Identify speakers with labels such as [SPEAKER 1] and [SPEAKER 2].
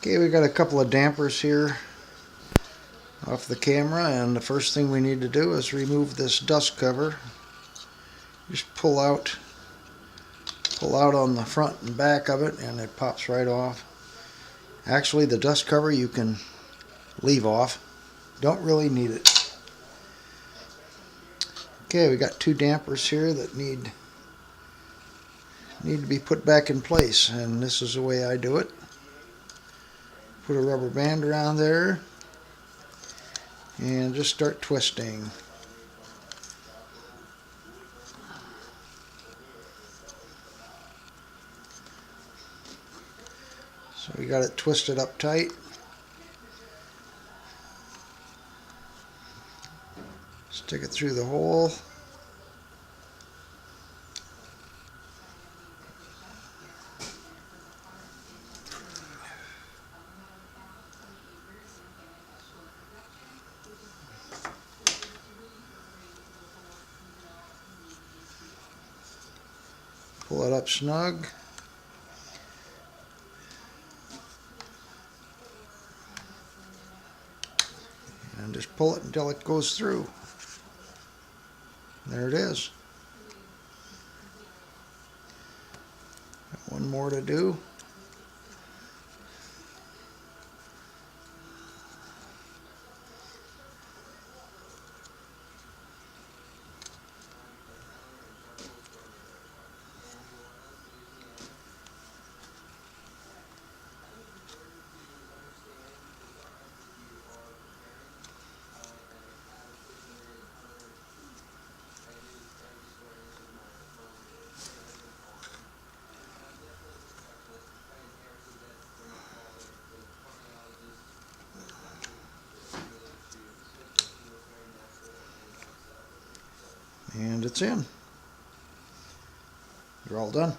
[SPEAKER 1] Okay, we got a couple of dampers here off the camera, and the first thing we need to do is remove this dust cover. Just pull out on the front and back of it, and it pops right off. Actually, the dust cover you can leave off. Don't really need it. Okay, we got two dampers here that need to be put back in place, and this is the way I do it. Put a rubber band around there and just start twisting. So we got it twisted up tight. Stick it through the hole. Pull it up snug. And just pull it until it goes through. There it is. Got one more to do. And it's in. You're all done.